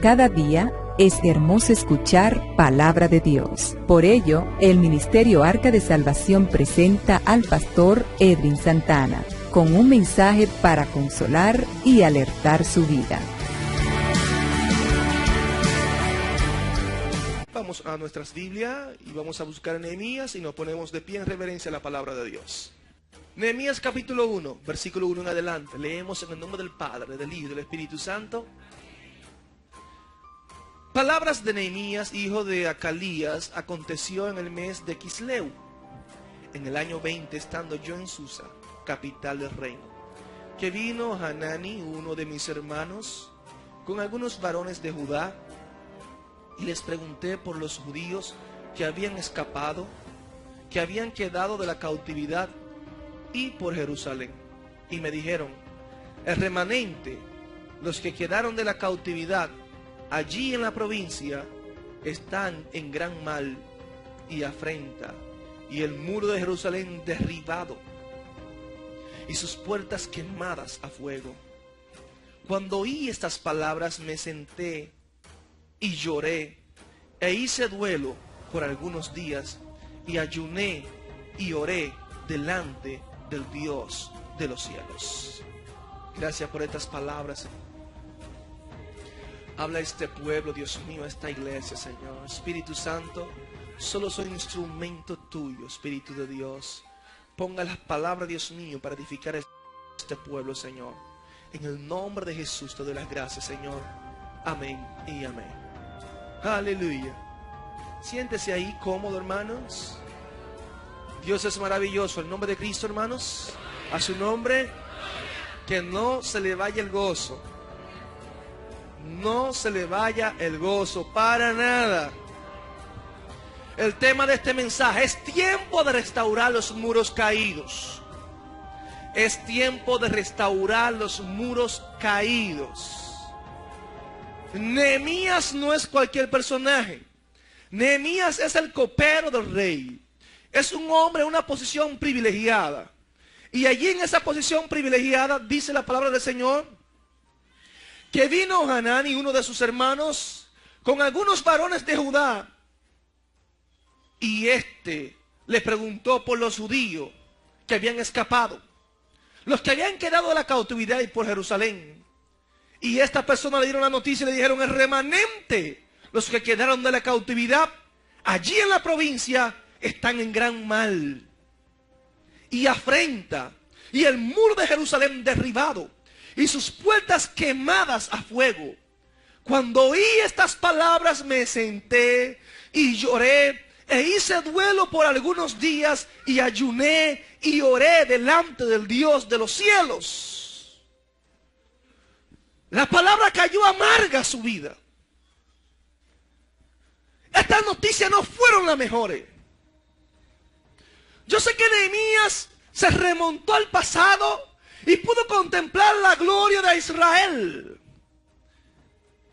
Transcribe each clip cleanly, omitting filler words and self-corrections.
Cada día es hermoso escuchar palabra de Dios. Por ello, el Ministerio Arca de Salvación presenta al pastor Edwin Santana con un mensaje para consolar y alertar su vida. Vamos a nuestras Biblias y vamos a buscar Nehemías y nos ponemos de pie en reverencia a la palabra de Dios. Nehemías capítulo 1, versículo 1 en adelante. Leemos en el nombre del Padre, del Hijo y del Espíritu Santo. Palabras de Nehemías, hijo de Acalías, aconteció en el mes de Quisleu, en el año 20, estando yo en Susa, capital del reino, que vino Hanani, uno de mis hermanos, con algunos varones de Judá, y les pregunté por los judíos que habían escapado, que habían quedado de la cautividad, y por Jerusalén. Y me dijeron: el remanente, los que quedaron de la cautividad, allí en la provincia, están en gran mal y afrenta, y el muro de Jerusalén derribado, y sus puertas quemadas a fuego. Cuando oí estas palabras me senté y lloré, e hice duelo por algunos días, y ayuné y oré delante del Dios de los cielos. Gracias por estas palabras. Habla este pueblo, Dios mío, esta iglesia, Señor. Espíritu Santo, solo soy instrumento tuyo, Espíritu de Dios. Ponga las palabras, Dios mío, para edificar este pueblo, Señor. En el nombre de Jesús te doy las gracias, Señor. Amén y amén. Aleluya. Siéntese ahí cómodo, hermanos. Dios es maravilloso. El nombre de Cristo, hermanos. A su nombre, que no se le vaya el gozo. No se le vaya el gozo para nada. El tema de este mensaje: es tiempo de restaurar los muros caídos. Es tiempo de restaurar los muros caídos. Nehemías no es cualquier personaje. Nehemías es el copero del rey. Es un hombre en una posición privilegiada. Y allí en esa posición privilegiada dice la palabra del Señor que vino Hanani, uno de sus hermanos, con algunos varones de Judá, y le preguntó por los judíos que habían escapado, los que habían quedado de la cautividad y por Jerusalén. Y esta persona le dieron la noticia y le dijeron: el remanente, los que quedaron de la cautividad, allí en la provincia, están en gran mal y afrenta, y el muro de Jerusalén derribado, y sus puertas quemadas a fuego. Cuando oí estas palabras me senté y lloré, e hice duelo por algunos días, y ayuné y oré delante del Dios de los cielos. La palabra cayó amarga a su vida. Estas noticias no fueron las mejores. Yo sé que Nehemías se remontó al pasado y pudo contemplar la gloria de Israel.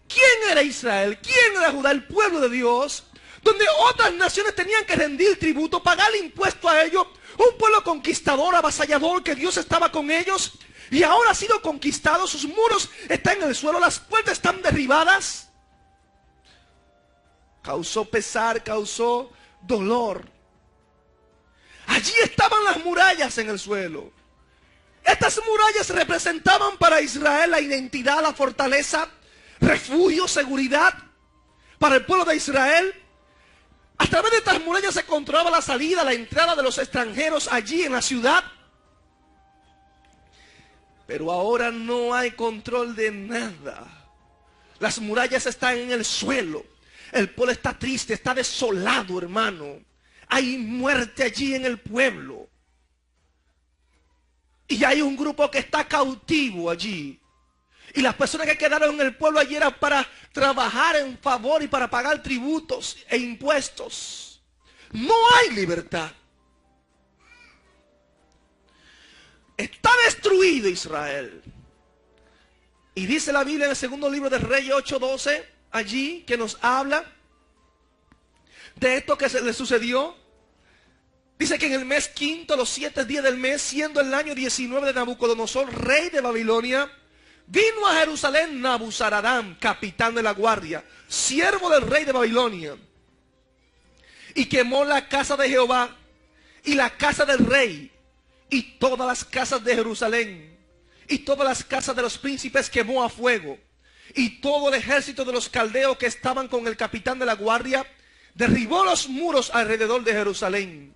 ¿Quién era Israel? ¿Quién era Judá? El pueblo de Dios, donde otras naciones tenían que rendir tributo, pagar impuesto a ellos. Un pueblo conquistador, avasallador, que Dios estaba con ellos. Y ahora ha sido conquistado, sus muros están en el suelo, las puertas están derribadas. Causó pesar, causó dolor. Allí estaban las murallas en el suelo. Estas murallas representaban para Israel la identidad, la fortaleza, refugio, seguridad para el pueblo de Israel. A través de estas murallas se controlaba la salida, la entrada de los extranjeros allí en la ciudad. Pero ahora no hay control de nada. Las murallas están en el suelo. El pueblo está triste, está desolado, hermano. Hay muerte allí en el pueblo. Y hay un grupo que está cautivo allí. Y las personas que quedaron en el pueblo allí eran para trabajar en favor y para pagar tributos e impuestos. No hay libertad. Está destruido Israel. Y dice la Biblia en el segundo libro de Reyes 8:12, allí, que nos habla de esto que se le sucedió. Dice que en el mes quinto, los 7 días del mes, siendo el año 19 de Nabucodonosor, rey de Babilonia, vino a Jerusalén Nabuzaradán, capitán de la guardia, siervo del rey de Babilonia, y quemó la casa de Jehová y la casa del rey y todas las casas de Jerusalén y todas las casas de los príncipes quemó a fuego, y todo el ejército de los caldeos que estaban con el capitán de la guardia derribó los muros alrededor de Jerusalén.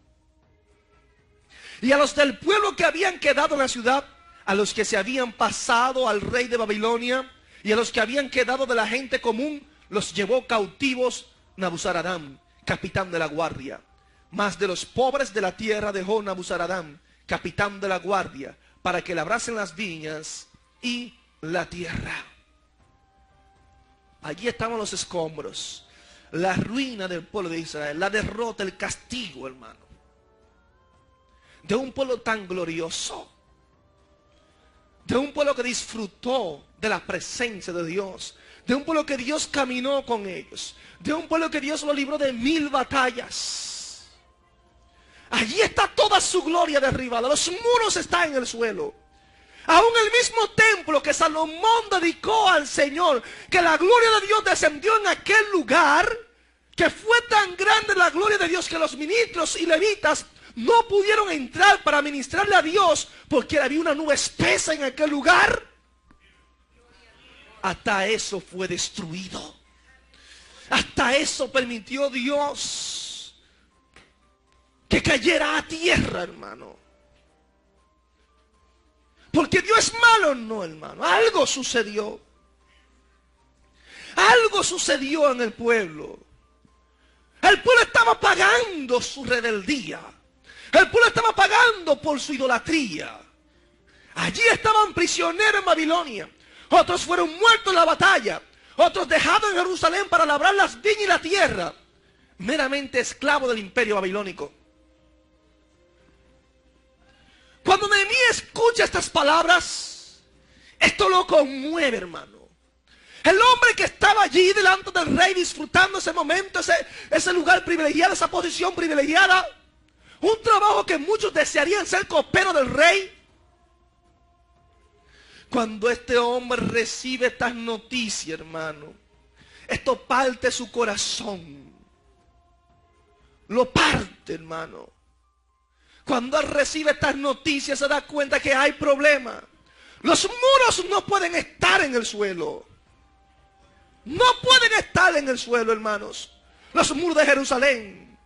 Y a los del pueblo que habían quedado en la ciudad, a los que se habían pasado al rey de Babilonia y a los que habían quedado de la gente común, los llevó cautivos Nabuzaradán, capitán de la guardia. Mas de los pobres de la tierra dejó Nabuzaradán, capitán de la guardia, para que labrasen las viñas y la tierra. Allí estaban los escombros, la ruina del pueblo de Israel, la derrota, el castigo, hermano, de un pueblo tan glorioso, de un pueblo que disfrutó de la presencia de Dios, de un pueblo que Dios caminó con ellos, de un pueblo que Dios lo libró de 1000 batallas. Allí está toda su gloria derribada, los muros están en el suelo. Aún el mismo templo que Salomón dedicó al Señor, que la gloria de Dios descendió en aquel lugar, que fue tan grande la gloria de Dios que los ministros y levitas no pudieron entrar para ministrarle a Dios porque había una nube espesa en aquel lugar. Hasta eso fue destruido. Hasta eso permitió Dios que cayera a tierra, hermano. Porque Dios es malo, no, hermano. Algo sucedió. Algo sucedió en el pueblo. El pueblo estaba pagando su rebeldía. El pueblo estaba pagando por su idolatría. Allí estaban prisioneros en Babilonia. Otros fueron muertos en la batalla. Otros dejados en Jerusalén para labrar las viñas y la tierra. Meramente esclavos del imperio babilónico. Cuando Nehemías escucha estas palabras, esto lo conmueve, hermano. El hombre que estaba allí delante del rey disfrutando ese momento, ese lugar privilegiado, esa posición privilegiada, un trabajo que muchos desearían ser copero del rey. Cuando este hombre recibe estas noticias, hermano, esto parte su corazón. Lo parte, hermano. Cuando él recibe estas noticias se da cuenta que hay problema. Los muros no pueden estar en el suelo. No pueden estar en el suelo, hermanos. Los muros de Jerusalén.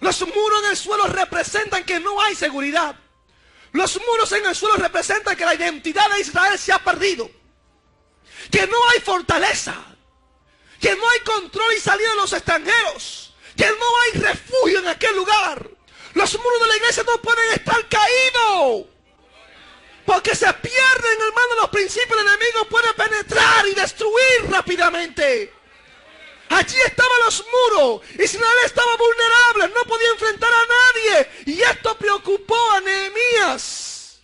Los muros en el suelo representan que no hay seguridad. Los muros en el suelo representan que la identidad de Israel se ha perdido. Que no hay fortaleza. Que no hay control y salida de los extranjeros. Que no hay refugio en aquel lugar. Los muros de la iglesia no pueden estar caídos. Porque se pierden, hermano, los principios. El enemigo puede penetrar y destruir rápidamente. Allí estaban los muros. Israel estaba vulnerable, no podía enfrentar a nadie. Y esto preocupó a Nehemías.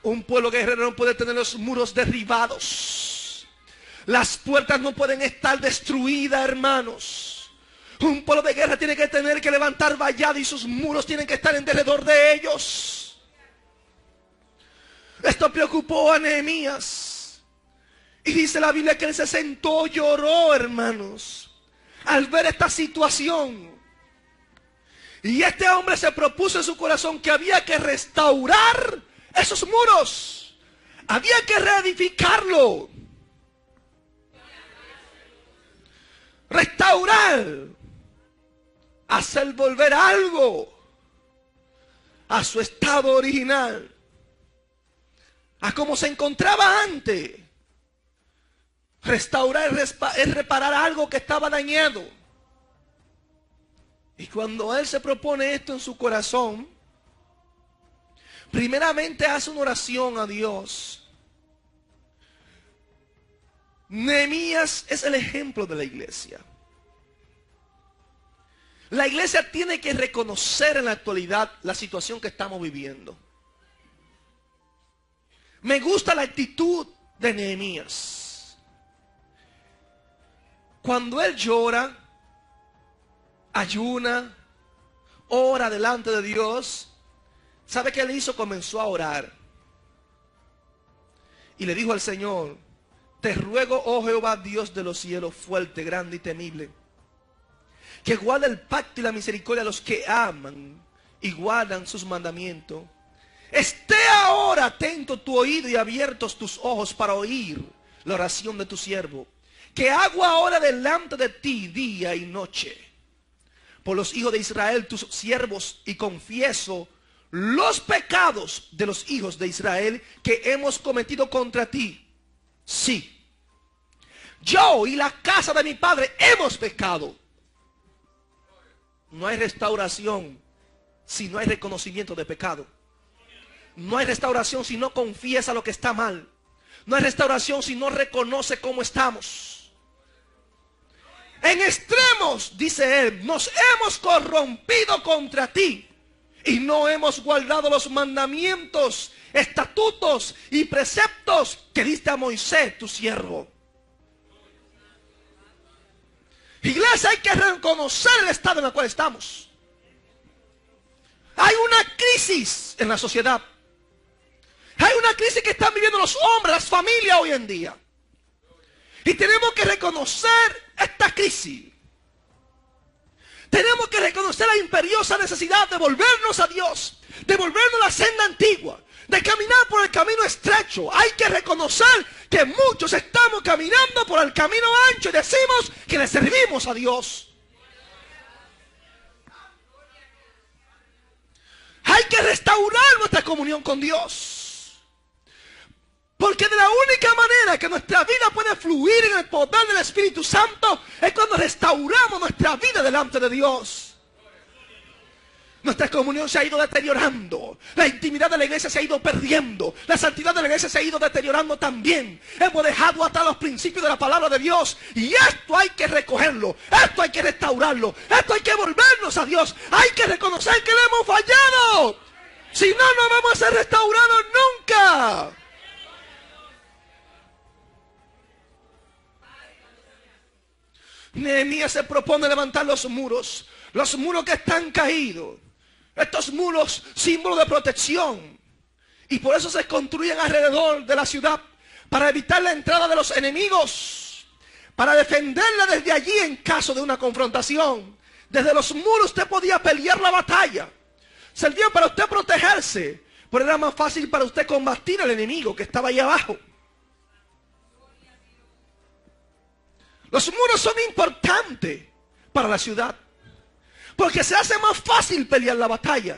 Un pueblo guerrero no puede tener los muros derribados. Las puertas no pueden estar destruidas, hermanos. Un pueblo de guerra tiene que tener que levantar vallado y sus muros tienen que estar en derredor de ellos. Esto preocupó a Nehemías. Y dice la Biblia que él se sentó, lloró, hermanos, al ver esta situación. Y este hombre se propuso en su corazón que había que restaurar esos muros. Había que reedificarlo. Restaurar. Hacer volver algo a su estado original, a como se encontraba antes. Restaurar es reparar algo que estaba dañado. Y cuando él se propone esto en su corazón, primeramente hace una oración a Dios. Nehemías es el ejemplo de la iglesia. La iglesia tiene que reconocer en la actualidad la situación que estamos viviendo. Me gusta la actitud de Nehemías. Cuando él llora, ayuna, ora delante de Dios, ¿sabe qué él hizo? Comenzó a orar. Y le dijo al Señor: te ruego, oh Jehová, Dios de los cielos, fuerte, grande y temible, que guarda el pacto y la misericordia a los que aman y guardan sus mandamientos. Esté ahora atento tu oído y abiertos tus ojos para oír la oración de tu siervo, que hago ahora delante de ti día y noche por los hijos de Israel, tus siervos, y confieso los pecados de los hijos de Israel que hemos cometido contra ti. Sí, yo y la casa de mi padre hemos pecado. No hay restauración si no hay reconocimiento de pecado. No hay restauración si no confiesa lo que está mal. No hay restauración si no reconoce cómo estamos. En extremos, dice él, nos hemos corrompido contra ti y no hemos guardado los mandamientos, estatutos y preceptos que diste a Moisés, tu siervo. Iglesia, hay que reconocer el estado en el cual estamos. Hay una crisis en la sociedad. Hay una crisis que están viviendo los hombres, las familias hoy en día. Y tenemos que reconocer esta crisis. Tenemos que reconocer la imperiosa necesidad de volvernos a Dios, de volvernos a la senda antigua, de caminar por el camino estrecho. Hay que reconocer que muchos estamos caminando por el camino ancho y decimos que le servimos a Dios. Hay que restaurar nuestra comunión con Dios. Porque de la única manera que nuestra vida puede fluir en el poder del Espíritu Santo es cuando restauramos nuestra vida delante de Dios. Nuestra comunión se ha ido deteriorando. La intimidad de la iglesia se ha ido perdiendo. La santidad de la iglesia se ha ido deteriorando también. Hemos dejado atrás los principios de la palabra de Dios. Y esto hay que recogerlo. Esto hay que restaurarlo. Esto hay que volvernos a Dios. Hay que reconocer que le hemos fallado. Si no, no vamos a ser restaurados nunca. Nehemías se propone levantar los muros que están caídos. Estos muros, símbolos de protección. Y por eso se construyen alrededor de la ciudad, para evitar la entrada de los enemigos, para defenderla desde allí en caso de una confrontación. Desde los muros usted podía pelear la batalla. Servía para usted protegerse, pero era más fácil para usted combatir al enemigo que estaba ahí abajo. Los muros son importantes para la ciudad, porque se hace más fácil pelear la batalla.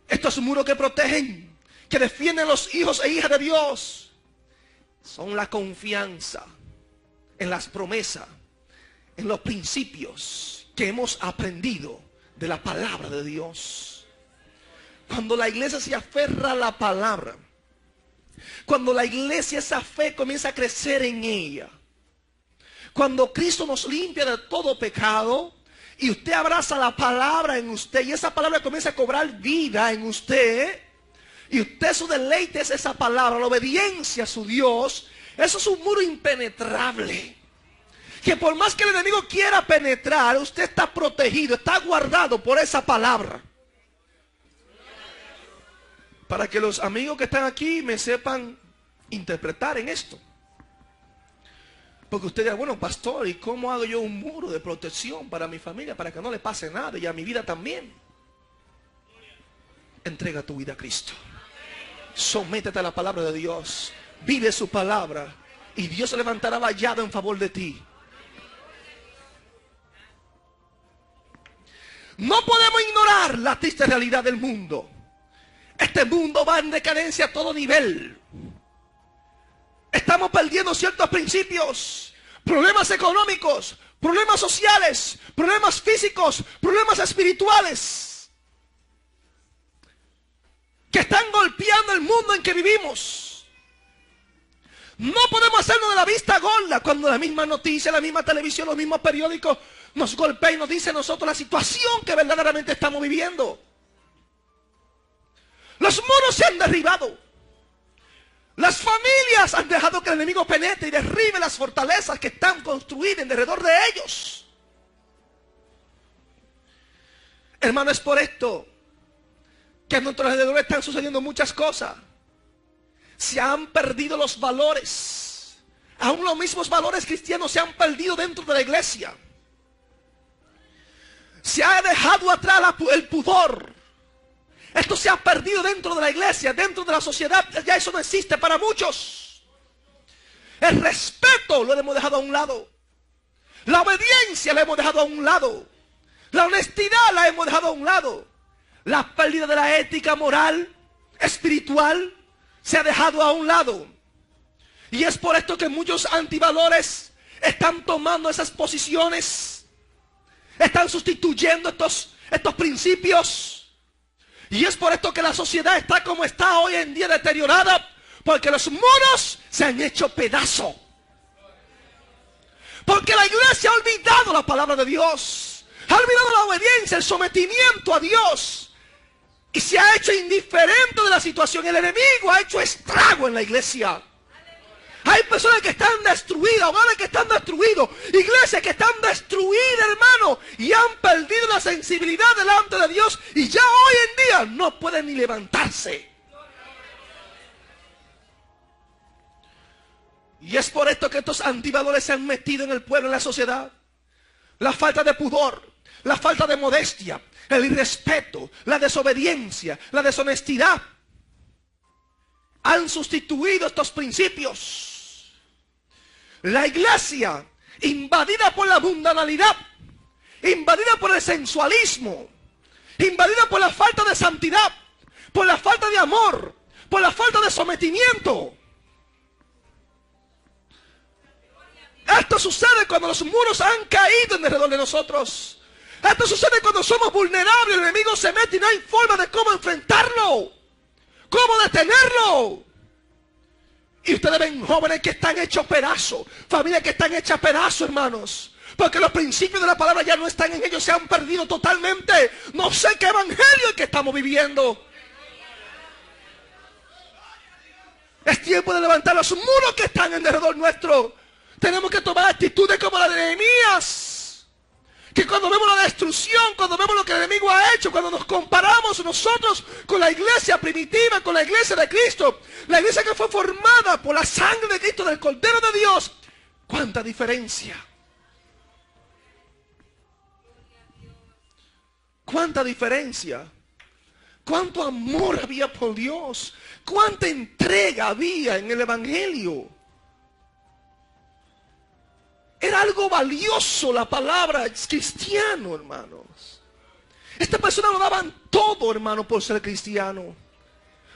Estos muros que protegen, que defienden a los hijos e hijas de Dios, son la confianza en las promesas, en los principios que hemos aprendido de la palabra de Dios. Cuando la iglesia se aferra a la palabra, cuando la iglesia, esa fe comienza a crecer en ella, cuando Cristo nos limpia de todo pecado y usted abraza la palabra en usted y esa palabra comienza a cobrar vida en usted y usted, su deleite es esa palabra, la obediencia a su Dios, eso es un muro impenetrable. Que por más que el enemigo quiera penetrar, usted está protegido, está guardado por esa palabra. Para que los amigos que están aquí me sepan interpretar en esto. Porque usted dirá, bueno, pastor, ¿y cómo hago yo un muro de protección para mi familia, para que no le pase nada y a mi vida también? Entrega tu vida a Cristo. Sométete a la palabra de Dios. Vive su palabra y Dios se levantará vallado en favor de ti. No podemos ignorar la triste realidad del mundo. Este mundo va en decadencia a todo nivel. Estamos perdiendo ciertos principios, problemas económicos, problemas sociales, problemas físicos, problemas espirituales, que están golpeando el mundo en que vivimos. No podemos hacernos de la vista gorda cuando la misma noticia, la misma televisión, los mismos periódicos nos golpean y nos dicen a nosotros la situación que verdaderamente estamos viviendo. Los muros se han derribado. Las familias han dejado que el enemigo penetre y derribe las fortalezas que están construidas alrededor de ellos. Hermano, es por esto que a nuestro alrededor están sucediendo muchas cosas. Se han perdido los valores. Aún los mismos valores cristianos se han perdido dentro de la iglesia. Se ha dejado atrás el pudor. Esto se ha perdido dentro de la iglesia, dentro de la sociedad. Ya eso no existe para muchos. El respeto lo hemos dejado a un lado. La obediencia la hemos dejado a un lado. La honestidad la hemos dejado a un lado. La pérdida de la ética moral, espiritual, se ha dejado a un lado. Y es por esto que muchos antivalores están tomando esas posiciones. Están sustituyendo estos principios. Y es por esto que la sociedad está como está hoy en día, deteriorada. Porque los muros se han hecho pedazos. Porque la iglesia ha olvidado la palabra de Dios. Ha olvidado la obediencia, el sometimiento a Dios. Y se ha hecho indiferente de la situación. El enemigo ha hecho estrago en la iglesia. Hay personas que están destruidas, hogares que están destruidos, iglesias que están destruidas, hermano, y han perdido la sensibilidad delante de Dios y ya hoy en día no pueden ni levantarse. Y es por esto que estos antivalores se han metido en el pueblo, en la sociedad. La falta de pudor, la falta de modestia, el irrespeto, la desobediencia, la deshonestidad han sustituido estos principios. La iglesia, invadida por la mundanalidad, invadida por el sensualismo, invadida por la falta de santidad, por la falta de amor, por la falta de sometimiento. Esto sucede cuando los muros han caído en alrededor de nosotros. Esto sucede cuando somos vulnerables, el enemigo se mete y no hay forma de cómo enfrentarlo, cómo detenerlo. Y ustedes ven jóvenes que están hechos pedazos, familias que están hechas pedazos, hermanos, porque los principios de la palabra ya no están en ellos, se han perdido totalmente. No sé qué evangelio es que estamos viviendo. Es tiempo de levantar los muros que están en derredor nuestro. Tenemos que tomar actitudes como la de Nehemías. Que cuando vemos la destrucción, cuando vemos lo que el enemigo ha hecho, cuando nos comparamos nosotros con la iglesia primitiva, con la iglesia de Cristo, la iglesia que fue formada por la sangre de Cristo, del Cordero de Dios, ¡cuánta diferencia! ¡Cuánta diferencia! ¡Cuánto amor había por Dios! ¡Cuánta entrega había en el evangelio! Era algo valioso la palabra cristiano, hermanos. Estas personas lo daban todo, hermano, por ser cristiano.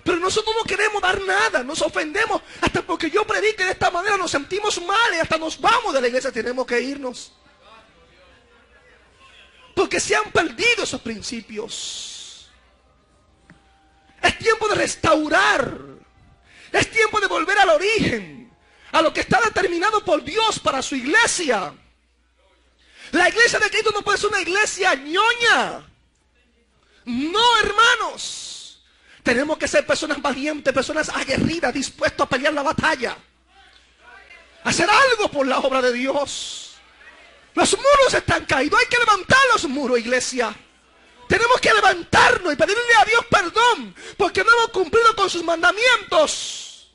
Pero nosotros no queremos dar nada, nos ofendemos. Hasta porque yo predique de esta manera nos sentimos mal y hasta nos vamos de la iglesia, tenemos que irnos. Porque se han perdido esos principios. Es tiempo de restaurar. Es tiempo de volver al origen, a lo que está determinado por Dios para su iglesia. La iglesia de Cristo no puede ser una iglesia ñoña. No, hermanos. Tenemos que ser personas valientes, personas aguerridas, dispuestos a pelear la batalla. Hacer algo por la obra de Dios. Los muros están caídos. Hay que levantar los muros, iglesia. Tenemos que levantarnos y pedirle a Dios perdón porque no hemos cumplido con sus mandamientos.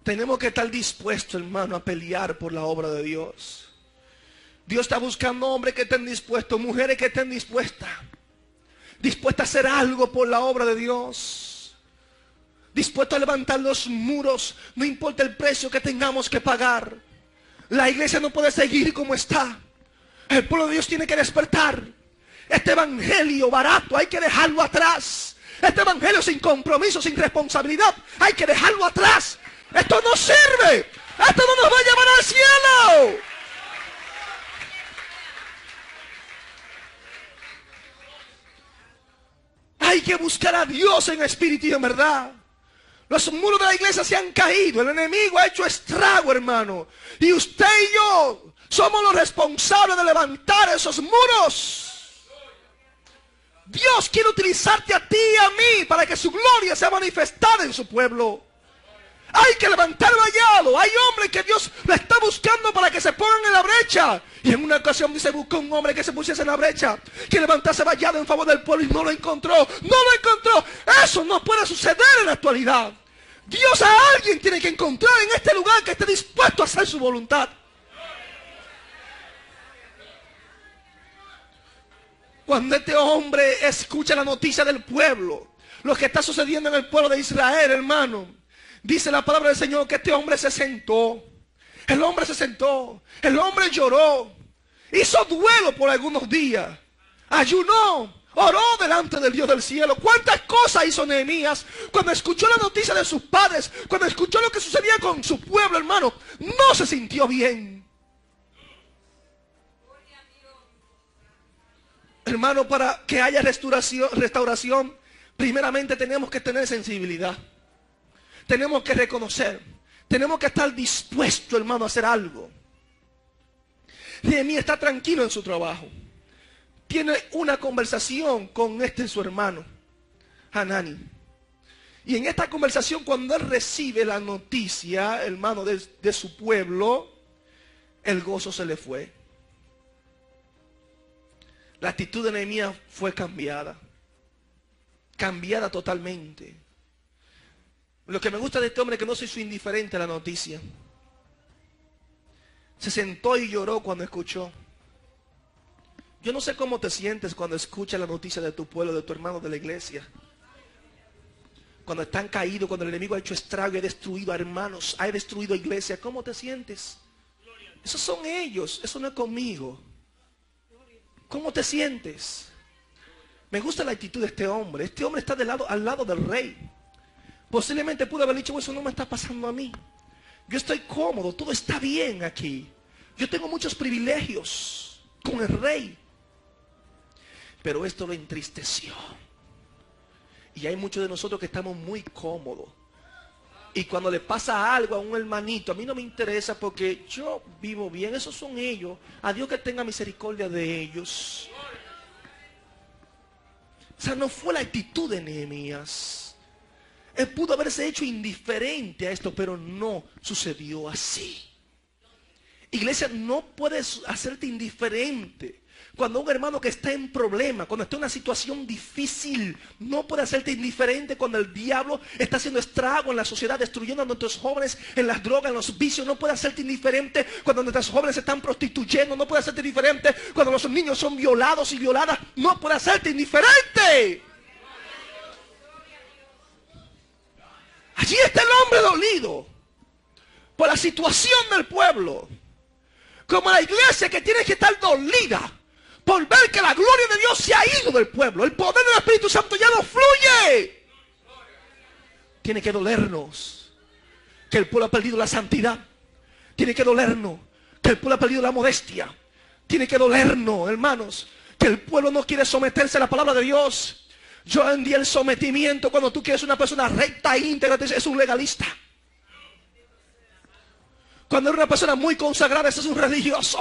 Tenemos que estar dispuestos, hermano, a pelear por la obra de Dios. Dios está buscando hombres que estén dispuestos, mujeres que estén dispuestas a hacer algo por la obra de Dios. Dispuestos a levantar los muros, no importa el precio que tengamos que pagar. La iglesia no puede seguir como está. El pueblo de Dios tiene que despertar. Este evangelio barato hay que dejarlo atrás. Este evangelio sin compromiso, sin responsabilidad, hay que dejarlo atrás. Esto no sirve. Esto no nos va a llevar al cielo. Hay que buscar a Dios en espíritu y en verdad. Los muros de la iglesia se han caído. El enemigo ha hecho estrago, hermano. Y usted y yo somos los responsables de levantar esos muros. Dios quiere utilizarte a ti y a mí para que su gloria sea manifestada en su pueblo. Hay que levantar vallado. Hay hombres que Dios lo está buscando para que se pongan en la brecha. Y en una ocasión dice, buscó un hombre que se pusiese en la brecha, que levantase vallado en favor del pueblo, y no lo encontró. No lo encontró. Eso no puede suceder en la actualidad. Dios a alguien tiene que encontrar en este lugar que esté dispuesto a hacer su voluntad. Cuando este hombre escucha la noticia del pueblo, lo que está sucediendo en el pueblo de Israel, hermano, dice la palabra del Señor que este hombre se sentó. El hombre se sentó. El hombre lloró. Hizo duelo por algunos días. Ayunó. Oró delante del Dios del cielo. ¿Cuántas cosas hizo Nehemías cuando escuchó la noticia de sus padres? Cuando escuchó lo que sucedía con su pueblo, hermano. No se sintió bien. Hermano, para que haya restauración, primeramente tenemos que tener sensibilidad. Tenemos que reconocer. Tenemos que estar dispuestos, hermano, a hacer algo. Nehemías está tranquilo en su trabajo. Tiene una conversación con su hermano, Hanani. Y en esta conversación, cuando él recibe la noticia, hermano, de su pueblo, el gozo se le fue. La actitud de Nehemías fue cambiada. Cambiada totalmente. Lo que me gusta de este hombre es que no se hizo indiferente a la noticia. Se sentó y lloró cuando escuchó. Yo no sé cómo te sientes cuando escuchas la noticia de tu pueblo, de tu hermano, de la iglesia. Cuando están caídos, cuando el enemigo ha hecho estrago y ha destruido a hermanos, ha destruido a iglesia. ¿Cómo te sientes? Esos son ellos, eso no es conmigo. ¿Cómo te sientes? Me gusta la actitud de este hombre. Este hombre está al lado del rey. Posiblemente pudo haber dicho, eso no me está pasando a mí. Yo estoy cómodo, todo está bien aquí. Yo tengo muchos privilegios con el rey. Pero esto lo entristeció. Y hay muchos de nosotros que estamos muy cómodos. Y cuando le pasa algo a un hermanito, a mí no me interesa porque yo vivo bien. Esos son ellos. A Dios que tenga misericordia de ellos. O sea, no fue la actitud de Nehemías. Él pudo haberse hecho indiferente a esto, pero no sucedió así. Iglesia, no puedes hacerte indiferente. Cuando un hermano que está en problema, cuando está en una situación difícil, no puede hacerte indiferente cuando el diablo está haciendo estrago en la sociedad, destruyendo a nuestros jóvenes en las drogas, en los vicios. No puede hacerte indiferente cuando nuestros jóvenes se están prostituyendo. No puede hacerte indiferente cuando los niños son violados y violadas. No puede hacerte indiferente. Allí está el hombre dolido por la situación del pueblo. Como la iglesia que tiene que estar dolida por ver que la gloria de Dios se ha ido del pueblo. El poder del Espíritu Santo ya no fluye. Tiene que dolernos que el pueblo ha perdido la santidad. Tiene que dolernos que el pueblo ha perdido la modestia. Tiene que dolernos, hermanos, que el pueblo no quiere someterse a la palabra de Dios. Yo en día el sometimiento, cuando tú quieres una persona recta e íntegra, es un legalista. Cuando eres una persona muy consagrada, ese es un religioso.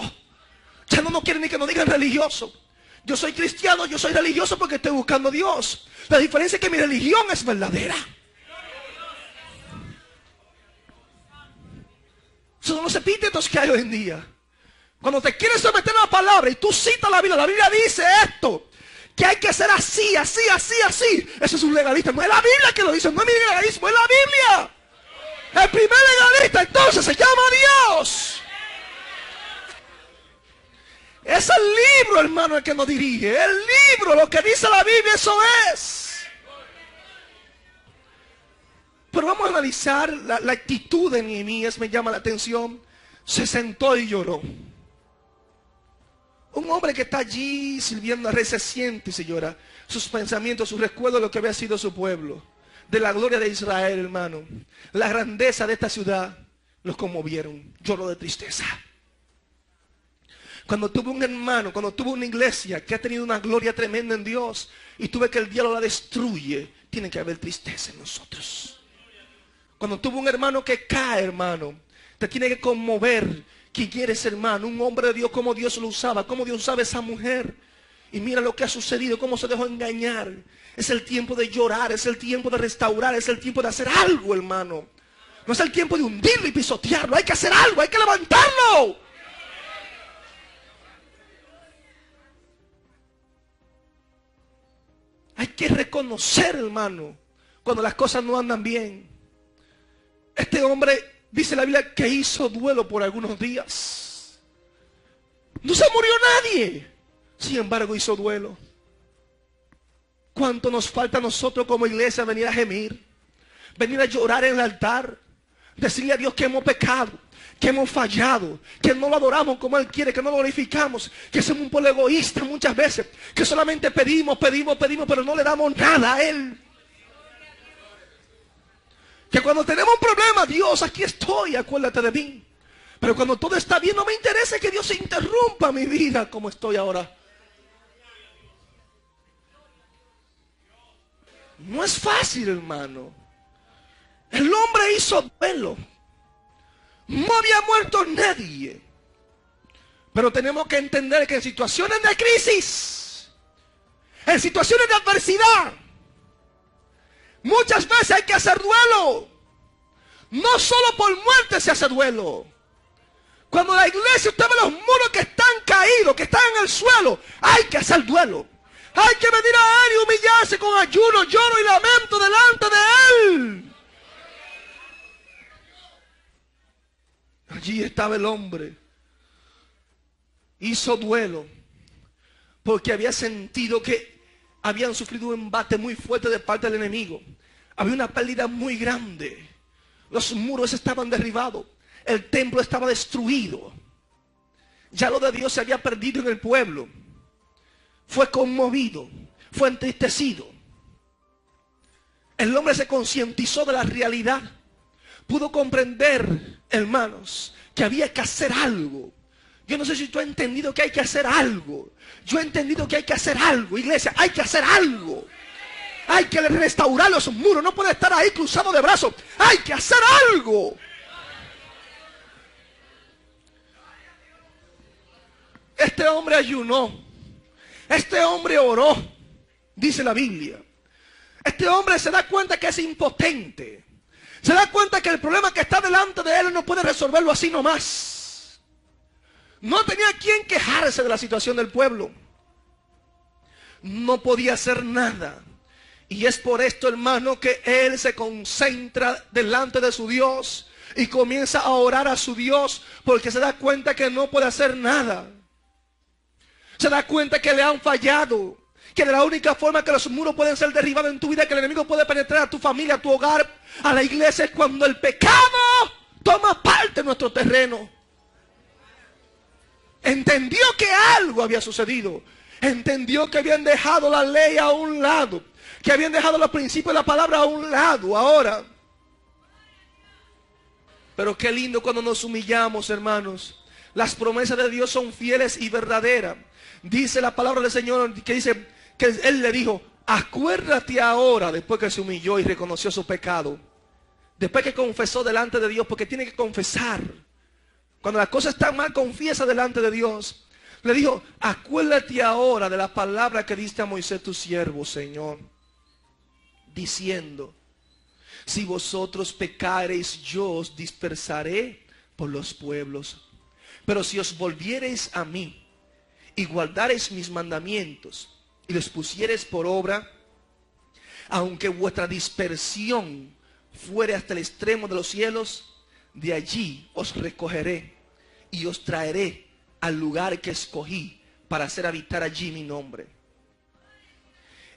Ya no quieren ni que nos digan religioso. Yo soy cristiano, yo soy religioso porque estoy buscando a Dios. La diferencia es que mi religión es verdadera. Esos son los epítetos que hay hoy en día. Cuando te quieres someter a la palabra y tú citas la Biblia dice esto, que hay que hacer así, así, así, así. Eso es un legalista. No es la Biblia que lo dice, no es mi legalismo, es la Biblia. El primer legalista entonces se llama Dios. Es el libro, hermano, el que nos dirige. El libro, lo que dice la Biblia, eso es. Pero vamos a analizar la actitud de Nehemías. Me llama la atención. Se sentó y lloró. Un hombre que está allí sirviendo al rey se siente y se llora. Sus pensamientos, sus recuerdos de lo que había sido su pueblo. De la gloria de Israel, hermano. La grandeza de esta ciudad los conmovieron. Lloró de tristeza. Cuando tuve un hermano, cuando tuve una iglesia que ha tenido una gloria tremenda en Dios y tuve que el diablo la destruye, tiene que haber tristeza en nosotros. Cuando tuve un hermano que cae, hermano, te tiene que conmover. ¿Quién eres, hermano? Un hombre de Dios, cómo Dios lo usaba, cómo Dios usaba a esa mujer. Y mira lo que ha sucedido, cómo se dejó engañar. Es el tiempo de llorar, es el tiempo de restaurar, es el tiempo de hacer algo, hermano. No es el tiempo de hundirlo y pisotearlo. Hay que hacer algo, hay que levantarlo. Hay que reconocer, hermano, cuando las cosas no andan bien. Este hombre, dice la Biblia, que hizo duelo por algunos días. No se murió nadie. Sin embargo, hizo duelo. ¿Cuánto nos falta a nosotros como iglesia venir a gemir? Venir a llorar en el altar. Decirle a Dios que hemos pecado, que hemos fallado, que no lo adoramos como Él quiere, que no lo glorificamos, que somos un pueblo egoísta muchas veces, que solamente pedimos, pero no le damos nada a Él. Que cuando tenemos un problema, Dios, aquí estoy, acuérdate de mí. Pero cuando todo está bien, no me interesa que Dios se interrumpa mi vida como estoy ahora. No es fácil, hermano. El hombre hizo duelo. No había muerto nadie. Pero tenemos que entender que en situaciones de crisis, en situaciones de adversidad, muchas veces hay que hacer duelo. No solo por muerte se hace duelo. Cuando la iglesia, usted ve los muros que están caídos, que están en el suelo, hay que hacer duelo. Hay que venir a Él y humillarse con ayuno, lloro y lamento delante de Él. Allí estaba el hombre. Hizo duelo porque había sentido que habían sufrido un embate muy fuerte de parte del enemigo. Había una pérdida muy grande. Los muros estaban derribados. El templo estaba destruido. Ya lo de Dios se había perdido en el pueblo. Fue conmovido, fue entristecido. El hombre se concientizó de la realidad. Pudo comprender, hermanos, que había que hacer algo. Yo no sé si tú has entendido que hay que hacer algo. Yo he entendido que hay que hacer algo, iglesia. Hay que hacer algo. Hay que restaurar los muros. No puede estar ahí cruzado de brazos. Hay que hacer algo. Este hombre ayunó. Este hombre oró, dice la Biblia. Este hombre se da cuenta que es impotente. Se da cuenta que el problema que está delante de él no puede resolverlo así nomás. No tenía quien quejarse de la situación del pueblo. No podía hacer nada. Y es por esto, hermano, que él se concentra delante de su Dios y comienza a orar a su Dios, porque se da cuenta que no puede hacer nada. Se da cuenta que le han fallado, que de la única forma que los muros pueden ser derribados en tu vida, que el enemigo puede penetrar a tu familia, a tu hogar, a la iglesia, es cuando el pecado toma parte en nuestro terreno. Entendió que algo había sucedido. Entendió que habían dejado la ley a un lado, que habían dejado los principios de la palabra a un lado. Ahora, pero qué lindo cuando nos humillamos, hermanos. Las promesas de Dios son fieles y verdaderas. Dice la palabra del Señor que dice que Él le dijo: acuérdate ahora, después que se humilló y reconoció su pecado, después que confesó delante de Dios, porque tiene que confesar. Cuando las cosas están mal, confiesa delante de Dios. Le dijo: acuérdate ahora de la palabra que diste a Moisés tu siervo, Señor, diciendo: si vosotros pecareis, yo os dispersaré por los pueblos. Pero si os volviereis a mí y guardareis mis mandamientos y los pusiereis por obra, aunque vuestra dispersión fuere hasta el extremo de los cielos, de allí os recogeré y os traeré al lugar que escogí para hacer habitar allí mi nombre.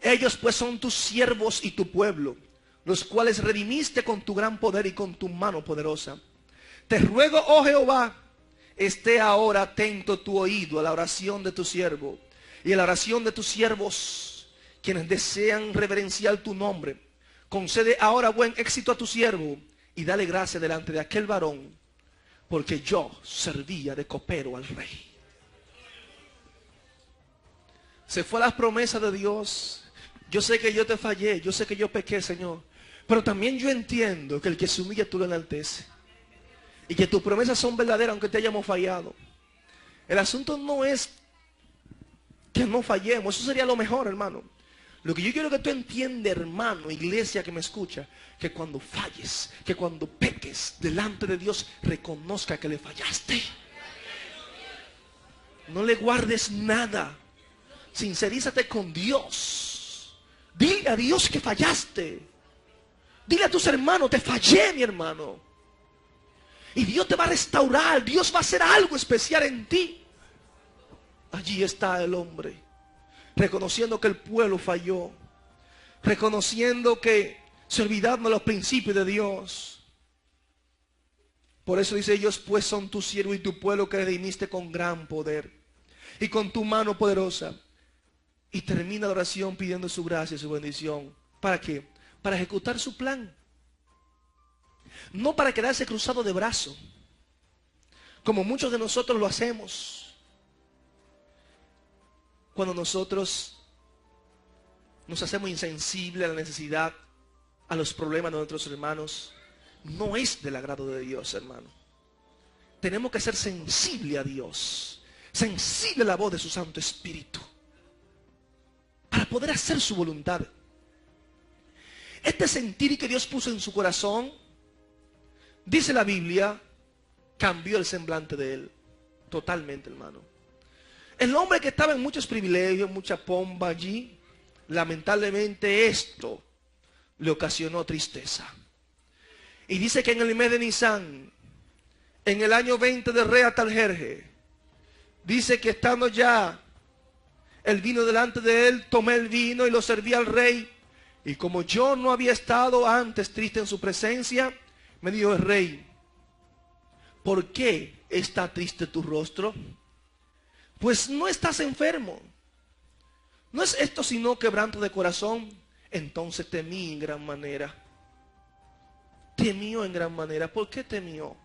Ellos pues son tus siervos y tu pueblo, los cuales redimiste con tu gran poder y con tu mano poderosa. Te ruego, oh Jehová, esté ahora atento tu oído a la oración de tu siervo y a la oración de tus siervos, quienes desean reverenciar tu nombre. Concede ahora buen éxito a tu siervo y dale gracia delante de aquel varón, porque yo servía de copero al rey. Se fue a las promesas de Dios. Yo sé que yo te fallé, yo sé que yo pequé, Señor, pero también yo entiendo que el que se humilla tú lo enalteces. Y que tus promesas son verdaderas aunque te hayamos fallado. El asunto no es que no fallemos. Eso sería lo mejor, hermano. Lo que yo quiero que tú entiendas, hermano, iglesia que me escucha, que cuando falles, que cuando peques delante de Dios, reconozca que le fallaste. No le guardes nada. Sincerízate con Dios. Dile a Dios que fallaste. Dile a tus hermanos, te fallé, mi hermano. Y Dios te va a restaurar. Dios va a hacer algo especial en ti. Allí está el hombre, reconociendo que el pueblo falló, reconociendo que se olvidaron de los principios de Dios. Por eso dice: ellos pues son tu siervo y tu pueblo que redimiste con gran poder y con tu mano poderosa. Y termina la oración pidiendo su gracia y su bendición. ¿Para qué? Para ejecutar su plan. No para quedarse cruzado de brazo, como muchos de nosotros lo hacemos. Cuando nosotros nos hacemos insensibles a la necesidad, a los problemas de nuestros hermanos, no es del agrado de Dios, hermano. Tenemos que ser sensibles a Dios, sensible a la voz de su Santo Espíritu, para poder hacer su voluntad. Este sentir que Dios puso en su corazón, dice la Biblia, cambió el semblante de él totalmente, hermano. El hombre que estaba en muchos privilegios, mucha pompa allí, lamentablemente esto le ocasionó tristeza. Y dice que en el mes de Nisan, en el año 20 de Rey Ataljerje, dice que estando ya el vino delante de él, tomé el vino y lo serví al rey. Y como yo no había estado antes triste en su presencia, me dijo el rey: ¿por qué está triste tu rostro? Pues no estás enfermo. ¿No es esto sino quebranto de corazón? Entonces temí en gran manera. Temió en gran manera. ¿Por qué temió?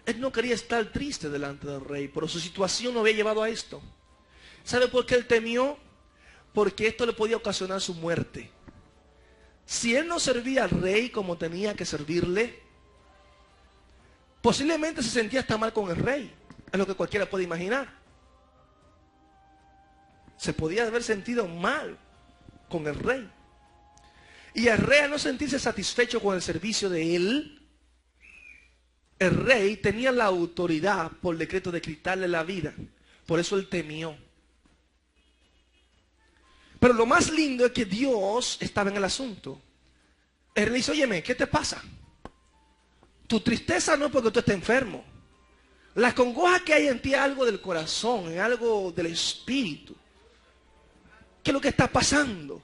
Él no quería estar triste delante del rey, pero su situación lo había llevado a esto. ¿Sabe por qué él temió? Porque esto le podía ocasionar su muerte. Si él no servía al rey como tenía que servirle, posiblemente se sentía hasta mal con el rey. Es lo que cualquiera puede imaginar. Se podía haber sentido mal con el rey. Y el rey, al no sentirse satisfecho con el servicio de él, el rey tenía la autoridad por decreto de quitarle la vida. Por eso él temió. Pero lo más lindo es que Dios estaba en el asunto. El rey dice: óyeme, ¿qué te pasa? Tu tristeza no es porque tú estés enfermo. La congoja que hay en ti es algo del corazón, es algo del espíritu. ¿Qué es lo que está pasando?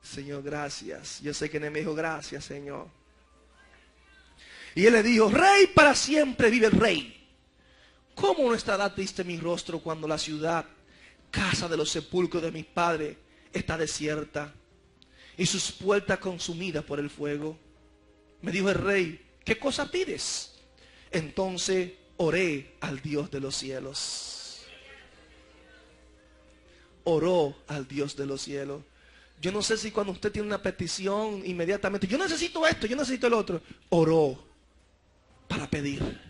Señor, gracias. Yo sé que él me dijo: gracias, Señor. Y él le dijo: rey, para siempre vive el rey. ¿Cómo no estará triste mi rostro cuando la ciudad, casa de los sepulcros de mis padres, está desierta y sus puertas consumidas por el fuego? Me dijo el rey: ¿qué cosa pides? Entonces oré al Dios de los cielos. Oró al Dios de los cielos. Yo no sé si cuando usted tiene una petición, inmediatamente: yo necesito esto, yo necesito el otro. Oró para pedir.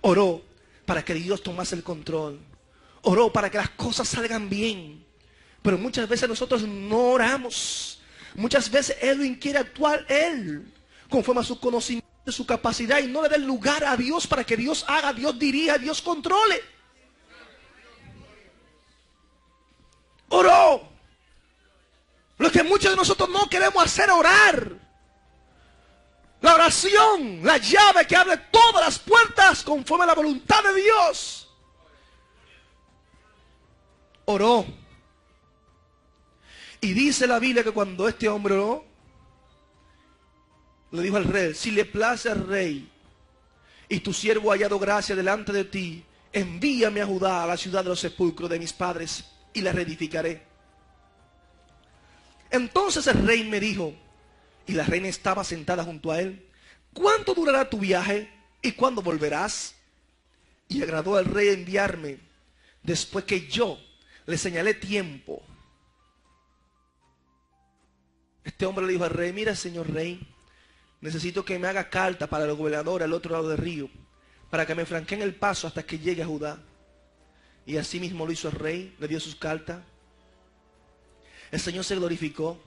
Oró para que Dios tomase el control. Oró para que las cosas salgan bien. Pero muchas veces nosotros no oramos. Muchas veces Edwin quiere actuar él, conforme a su conocimiento, su capacidad, y no le da el lugar a Dios para que Dios haga, Dios dirija, Dios controle. Oró. Lo que muchos de nosotros no queremos hacer, orar. La oración, la llave que abre todas las puertas conforme a la voluntad de Dios. Oró. Y dice la Biblia que cuando este hombre oró, le dijo al rey: si le place al rey y tu siervo ha hallado gracia delante de ti, envíame a Judá, a la ciudad de los sepulcros de mis padres, y la reedificaré. Entonces el rey me dijo, y la reina estaba sentada junto a él: ¿cuánto durará tu viaje y cuándo volverás? Y agradó al rey enviarme después que yo le señalé tiempo. Este hombre le dijo al rey: mira, señor rey, necesito que me haga carta para el gobernador al otro lado del río, para que me franqueen el paso hasta que llegue a Judá. Y así mismo lo hizo el rey, le dio sus cartas. El Señor se glorificó.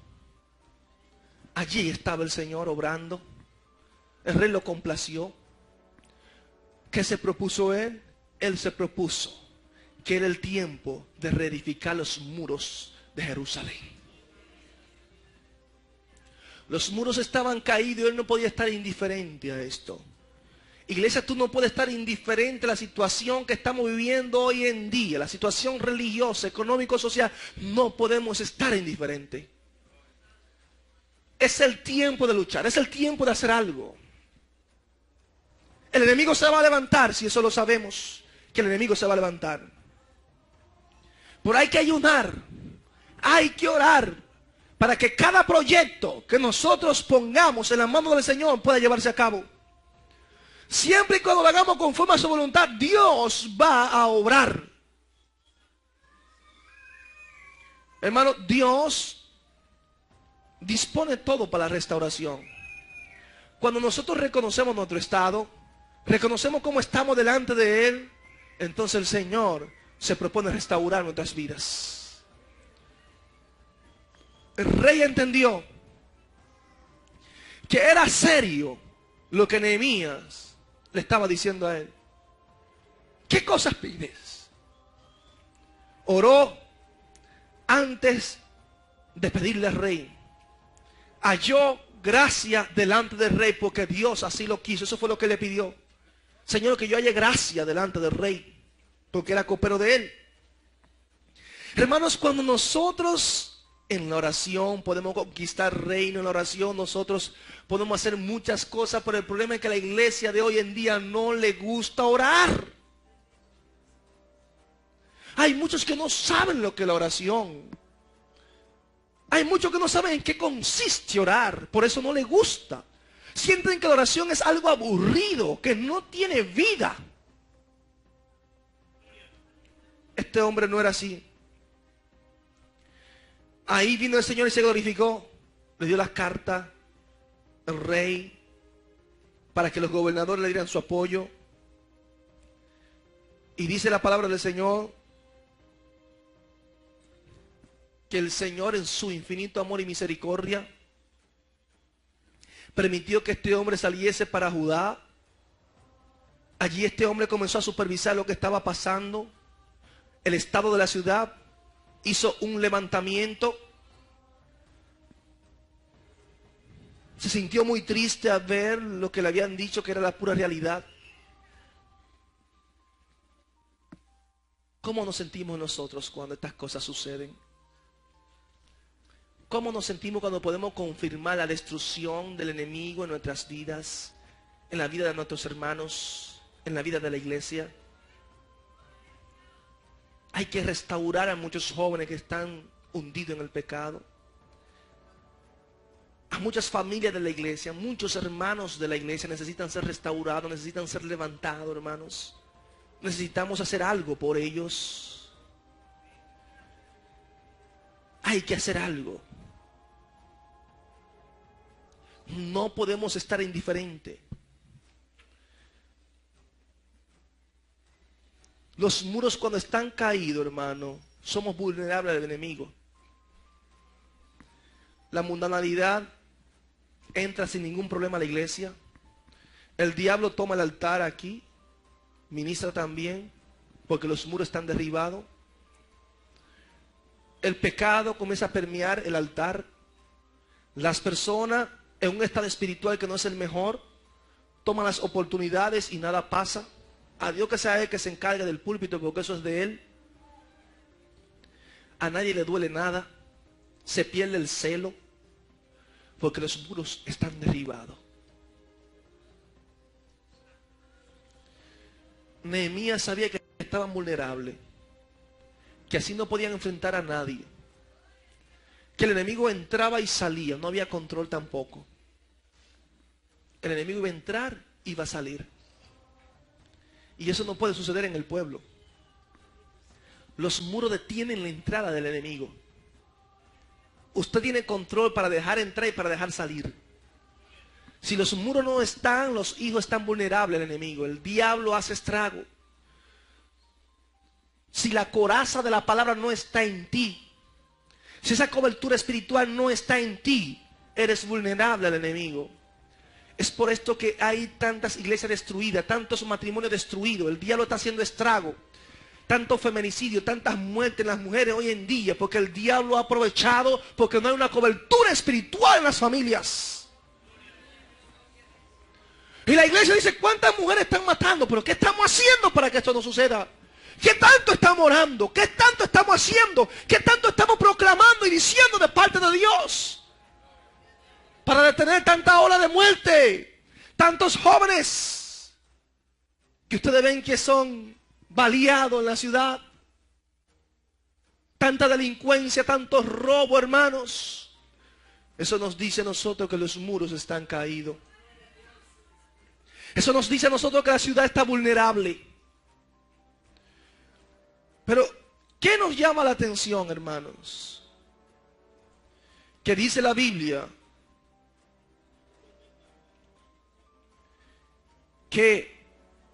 Allí estaba el Señor obrando. El rey lo complació. ¿Qué se propuso él? Él se propuso que era el tiempo de reedificar los muros de Jerusalén. Los muros estaban caídos y él no podía estar indiferente a esto. Iglesia, tú no puedes estar indiferente a la situación que estamos viviendo hoy en día, la situación religiosa, económico, social. No podemos estar indiferentes. Es el tiempo de luchar, es el tiempo de hacer algo. El enemigo se va a levantar, si eso lo sabemos, que el enemigo se va a levantar. Pero hay que ayunar, hay que orar, para que cada proyecto que nosotros pongamos en las manos del Señor pueda llevarse a cabo. Siempre y cuando lo hagamos conforme a su voluntad, Dios va a obrar. Hermano, Dios dispone todo para la restauración. Cuando nosotros reconocemos nuestro estado, reconocemos cómo estamos delante de Él, entonces el Señor se propone restaurar nuestras vidas. El rey entendió que era serio lo que Nehemías le estaba diciendo a él. ¿Qué cosas pides? Oró antes de pedirle al rey. Halló gracia delante del rey porque Dios así lo quiso. Eso fue lo que le pidió. Señor, que yo halle gracia delante del rey, porque era copero de él. Hermanos, cuando nosotros en la oración podemos conquistar reino, en la oración nosotros podemos hacer muchas cosas, pero el problema es que a la iglesia de hoy en día no le gusta orar. Hay muchos que no saben lo que es la oración. Hay muchos que no saben en qué consiste orar, por eso no les gusta. Sienten que la oración es algo aburrido, que no tiene vida. Este hombre no era así. Ahí vino el Señor y se glorificó. Le dio las cartas al rey para que los gobernadores le dieran su apoyo. Y dice la palabra del Señor que el Señor en su infinito amor y misericordia permitió que este hombre saliese para Judá. Allí este hombre comenzó a supervisar lo que estaba pasando. El estado de la ciudad hizo un levantamiento. Se sintió muy triste al ver lo que le habían dicho que era la pura realidad. ¿Cómo nos sentimos nosotros cuando estas cosas suceden? ¿Cómo nos sentimos cuando podemos confirmar la destrucción del enemigo en nuestras vidas, en la vida de nuestros hermanos, en la vida de la iglesia? Hay que restaurar a muchos jóvenes que están hundidos en el pecado. A muchas familias de la iglesia, muchos hermanos de la iglesia necesitan ser restaurados, necesitan ser levantados, hermanos. Necesitamos hacer algo por ellos. Hay que hacer algo. No podemos estar indiferentes. Los muros cuando están caídos, hermano, somos vulnerables al enemigo. La mundanalidad entra sin ningún problema a la iglesia. El diablo toma el altar aquí, ministra también, porque los muros están derribados. El pecado comienza a permear el altar. Las personas en un estado espiritual que no es el mejor toman las oportunidades y nada pasa. A Dios que sea Él que se encargue del púlpito, porque eso es de Él. A nadie le duele nada. Se pierde el celo, porque los muros están derribados. Nehemías sabía que estaban vulnerables, que así no podían enfrentar a nadie, que el enemigo entraba y salía, no había control tampoco. El enemigo iba a entrar y iba a salir. Y eso no puede suceder en el pueblo. Los muros detienen la entrada del enemigo. Usted tiene control para dejar entrar y para dejar salir. Si los muros no están, los hijos están vulnerables al enemigo. El diablo hace estrago. Si la coraza de la palabra no está en ti, si esa cobertura espiritual no está en ti, eres vulnerable al enemigo. Es por esto que hay tantas iglesias destruidas, tantos matrimonios destruidos. El diablo está haciendo estrago. Tanto feminicidio, tantas muertes en las mujeres hoy en día, porque el diablo ha aprovechado, porque no hay una cobertura espiritual en las familias. Y la iglesia dice, ¿cuántas mujeres están matando? Pero ¿qué estamos haciendo para que esto no suceda? ¿Qué tanto estamos orando? ¿Qué tanto estamos haciendo? ¿Qué tanto estamos proclamando y diciendo de parte de Dios? Para detener tanta ola de muerte. Tantos jóvenes que ustedes ven que son baleados en la ciudad. Tanta delincuencia, tanto robo, hermanos. Eso nos dice a nosotros que los muros están caídos. Eso nos dice a nosotros que la ciudad está vulnerable. Pero, ¿qué nos llama la atención, hermanos? Que dice la Biblia que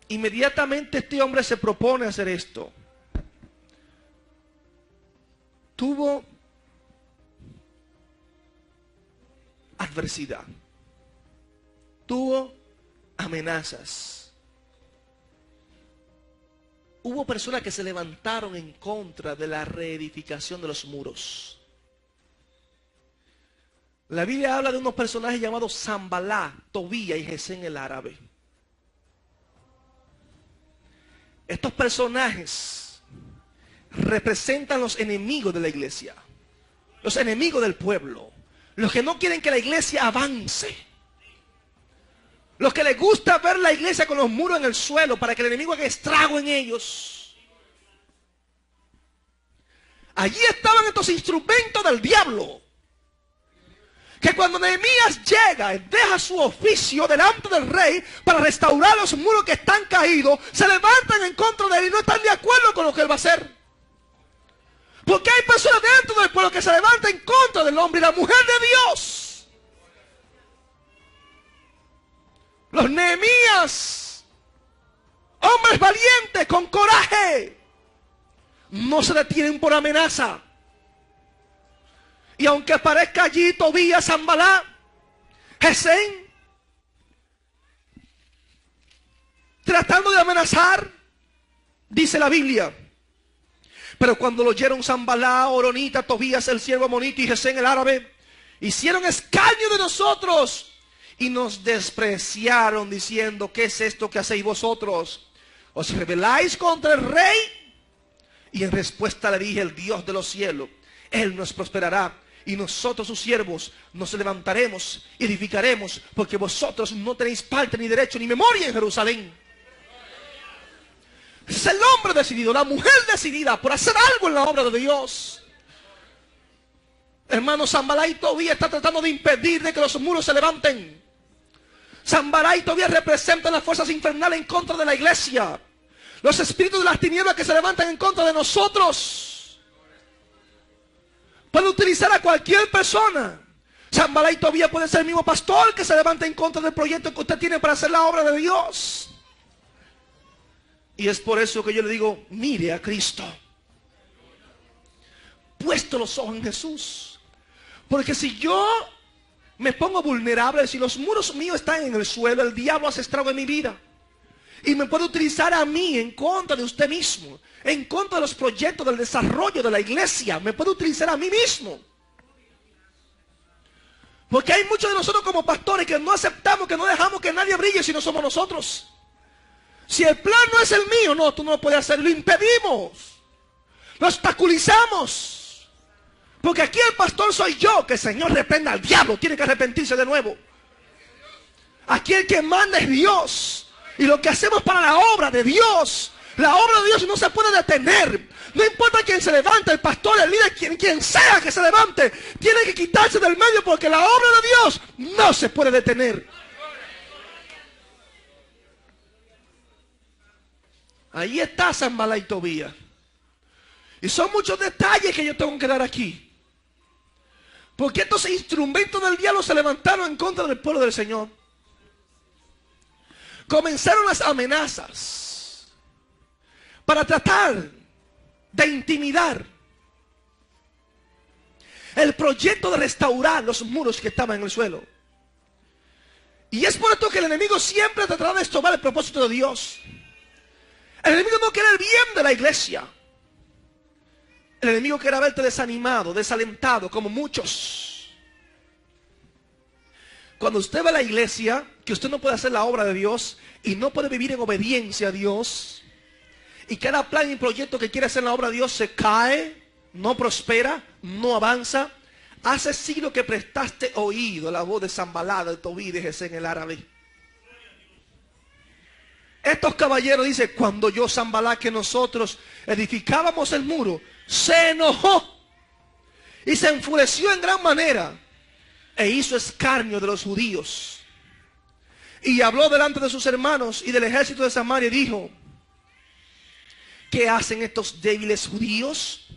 inmediatamente este hombre se propone hacer esto. Tuvo adversidad. Tuvo amenazas. Hubo personas que se levantaron en contra de la reedificación de los muros. La Biblia habla de unos personajes llamados Zambalá, Tobía y Gesén el árabe. Estos personajes representan los enemigos de la iglesia, los enemigos del pueblo, los que no quieren que la iglesia avance, los que les gusta ver la iglesia con los muros en el suelo para que el enemigo haga estrago en ellos. Allí estaban estos instrumentos del diablo, que cuando Nehemías llega y deja su oficio delante del rey para restaurar los muros que están caídos, se levantan en contra de él y no están de acuerdo con lo que él va a hacer. Porque hay personas dentro del pueblo que se levantan en contra del hombre y la mujer de Dios. Los Nehemías, hombres valientes, con coraje, no se detienen por amenaza. Y aunque aparezca allí Tobías, Zambalá, Gesén, tratando de amenazar, dice la Biblia, pero cuando lo oyeron Zambalá, Oronita, Tobías, el siervo amonita y Gesén el árabe, hicieron escarnio de nosotros y nos despreciaron diciendo, ¿qué es esto que hacéis vosotros? ¿Os rebeláis contra el rey? Y en respuesta le dije, el Dios de los cielos, Él nos prosperará. Y nosotros sus siervos nos levantaremos y edificaremos, porque vosotros no tenéis parte ni derecho ni memoria en Jerusalén. Es el hombre decidido, la mujer decidida por hacer algo en la obra de Dios. Hermano, Zambalá y Tobías está tratando de impedir de que los muros se levanten. Zambalá y Tobías representan las fuerzas infernales en contra de la iglesia. Los espíritus de las tinieblas que se levantan en contra de nosotros. Puede utilizar a cualquier persona. Zambalá y Tobías puede ser el mismo pastor que se levanta en contra del proyecto que usted tiene para hacer la obra de Dios. Y es por eso que yo le digo, mire a Cristo. Puesto los ojos en Jesús. Porque si yo me pongo vulnerable, si los muros míos están en el suelo, el diablo hace estrago en mi vida. Y me puede utilizar a mí en contra de usted mismo, en contra de los proyectos del desarrollo de la iglesia. Me puede utilizar a mí mismo. Porque hay muchos de nosotros como pastores que no aceptamos, que no dejamos que nadie brille si no somos nosotros. Si el plan no es el mío, no, tú no lo puedes hacer. Lo impedimos. Lo obstaculizamos. Porque aquí el pastor soy yo. Que el Señor reprenda al diablo. Tiene que arrepentirse de nuevo. Aquí el que manda es Dios. Y lo que hacemos para la obra de Dios, la obra de Dios no se puede detener. No importa quién se levante, el pastor, el líder, quien sea que se levante, tiene que quitarse del medio porque la obra de Dios no se puede detener. Ahí está Zambalá y Tobías. Y son muchos detalles que yo tengo que dar aquí. Porque estos instrumentos del diablo se levantaron en contra del pueblo del Señor. Comenzaron las amenazas para tratar de intimidar. el proyecto de restaurar los muros que estaban en el suelo. Y es por esto que el enemigo siempre tratará de estorbar el propósito de Dios. El enemigo no quiere el bien de la iglesia. El enemigo quiere verte desanimado, desalentado, como muchos. Cuando usted va a la iglesia, que usted no puede hacer la obra de Dios y no puede vivir en obediencia a Dios, y cada plan y proyecto que quiere hacer en la obra de Dios se cae, no prospera, no avanza. Hace siglo que prestaste oído a la voz de Sanbalá, de Tobí, de Gesén el árabe. Estos caballeros dicen, cuando yo Sanbalá, que nosotros edificábamos el muro, se enojó y se enfureció en gran manera e hizo escarnio de los judíos. Y habló delante de sus hermanos y del ejército de Samaria y dijo, ¿qué hacen estos débiles judíos?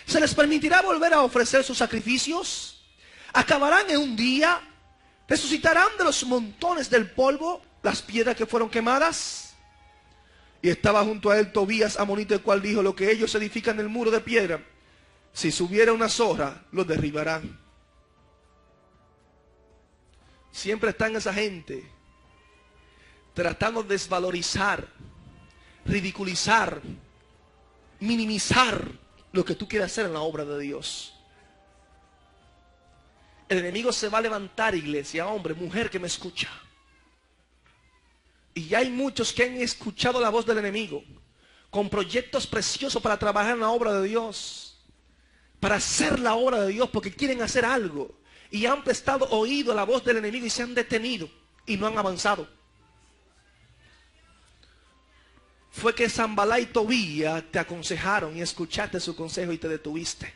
¿Se les permitirá volver a ofrecer sus sacrificios? ¿Acabarán en un día? ¿Resucitarán de los montones del polvo las piedras que fueron quemadas? Y estaba junto a él Tobías amonita, el cual dijo, lo que ellos edifican en el muro de piedra, si subiera una zorra, lo derribarán. Siempre están esa gente tratando de desvalorizar, ridiculizar, minimizar lo que tú quieres hacer en la obra de Dios. El enemigo se va a levantar, iglesia, hombre, mujer que me escucha. Y ya hay muchos que han escuchado la voz del enemigo con proyectos preciosos para trabajar en la obra de Dios, para hacer la obra de Dios, porque quieren hacer algo y han prestado oído a la voz del enemigo y se han detenido y no han avanzado. Fue que Sanbalá y Tobía te aconsejaron y escuchaste su consejo y te detuviste.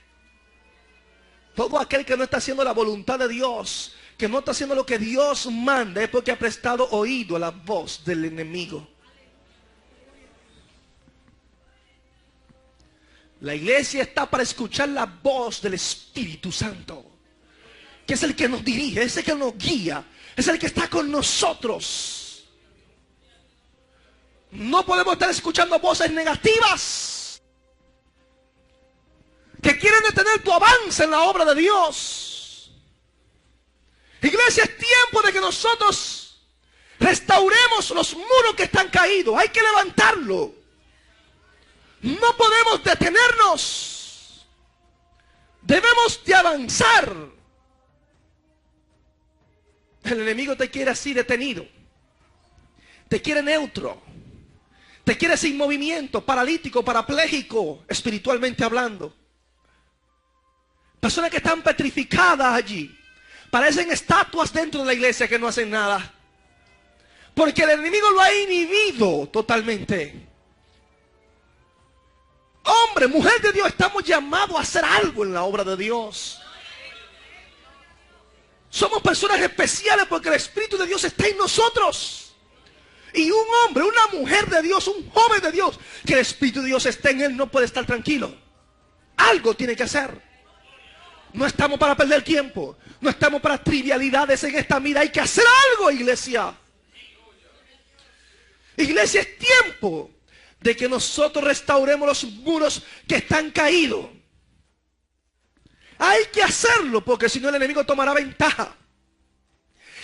Todo aquel que no está haciendo la voluntad de Dios, que no está haciendo lo que Dios manda, es porque ha prestado oído a la voz del enemigo. La iglesia está para escuchar la voz del Espíritu Santo, que es el que nos dirige, es el que nos guía, es el que está con nosotros. No podemos estar escuchando voces negativas que quieren detener tu avance en la obra de Dios. Iglesia, es tiempo de que nosotros restauremos los muros que están caídos. Hay que levantarlo. No podemos detenernos. Debemos de avanzar. El enemigo te quiere así detenido. Te quiere neutro. Te quiere sin movimiento, paralítico, parapléjico, espiritualmente hablando. Personas que están petrificadas allí. Parecen estatuas dentro de la iglesia que no hacen nada. Porque el enemigo lo ha inhibido totalmente. Hombre, mujer de Dios, estamos llamados a hacer algo en la obra de Dios. Somos personas especiales porque el Espíritu de Dios está en nosotros. Y un hombre, una mujer de Dios, un joven de Dios, que el Espíritu de Dios esté en él, no puede estar tranquilo. Algo tiene que hacer. No estamos para perder tiempo. No estamos para trivialidades en esta vida. Hay que hacer algo, iglesia. Iglesia, es tiempo de que nosotros restauremos los muros que están caídos. Hay que hacerlo, porque si no el enemigo tomará ventaja.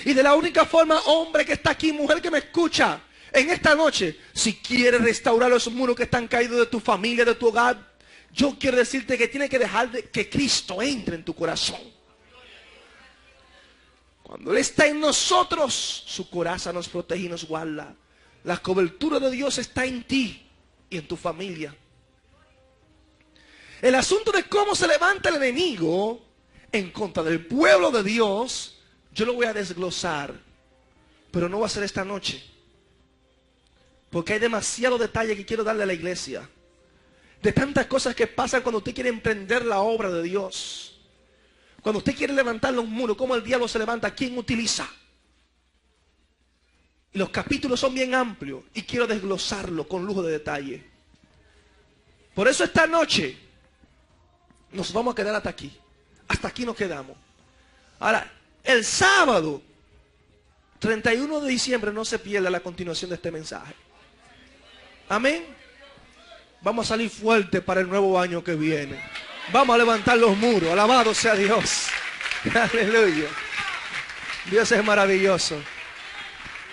Y de la única forma, hombre que está aquí, mujer que me escucha en esta noche, si quieres restaurar los muros que están caídos de tu familia, de tu hogar, yo quiero decirte que tienes que dejar que Cristo entre en tu corazón. Cuando Él está en nosotros, su coraza nos protege y nos guarda. La cobertura de Dios está en ti y en tu familia. El asunto de cómo se levanta el enemigo en contra del pueblo de Dios, yo lo voy a desglosar, pero no va a ser esta noche. Porque hay demasiado detalle que quiero darle a la iglesia. De tantas cosas que pasan cuando usted quiere emprender la obra de Dios. Cuando usted quiere levantar los muros, ¿cómo el diablo se levanta? ¿Quién utiliza? Y los capítulos son bien amplios y quiero desglosarlo con lujo de detalle. Por eso esta noche nos vamos a quedar hasta aquí. Hasta aquí nos quedamos. Ahora, el sábado 31 de diciembre no se pierda la continuación de este mensaje. Amén. Vamos a salir fuerte para el nuevo año que viene. Vamos a levantar los muros. Alabado sea Dios. Aleluya. Dios es maravilloso.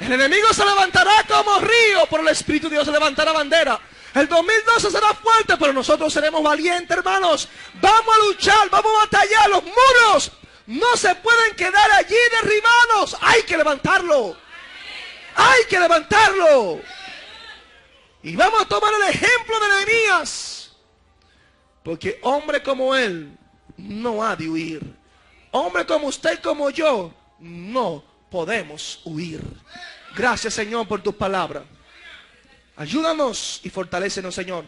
El enemigo se levantará como río, pero el Espíritu de Dios levantará bandera. El 2012 será fuerte, pero nosotros seremos valientes, hermanos. Vamos a luchar, vamos a batallar. Los muros no se pueden quedar allí derribados. Hay que levantarlo. Hay que levantarlo. Y vamos a tomar el ejemplo de Nehemías. Porque hombre como él no ha de huir. Hombre como usted y como yo no podemos huir. Gracias, Señor, por tus palabras. Ayúdanos y fortalécenos, Señor.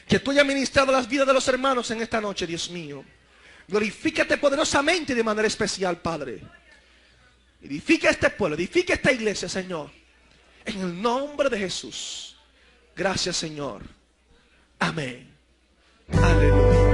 Que tú hayas ministrado las vidas de los hermanos en esta noche, Dios mío. Glorifícate poderosamente y de manera especial, Padre. Edifica este pueblo, edifica esta iglesia, Señor. En el nombre de Jesús. Gracias, Señor. Amén. Aleluya.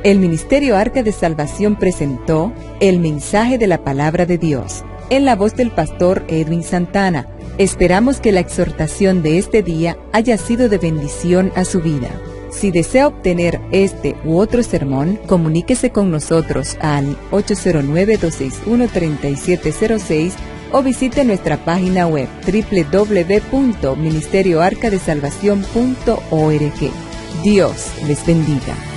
El Ministerio Arca de Salvación presentó el mensaje de la palabra de Dios en la voz del pastor Edwin Santana. Esperamos que la exhortación de este día haya sido de bendición a su vida. Si desea obtener este u otro sermón, comuníquese con nosotros al 809-261-3706 o visite nuestra página web www.ministerioarcadesalvacion.org. Dios les bendiga.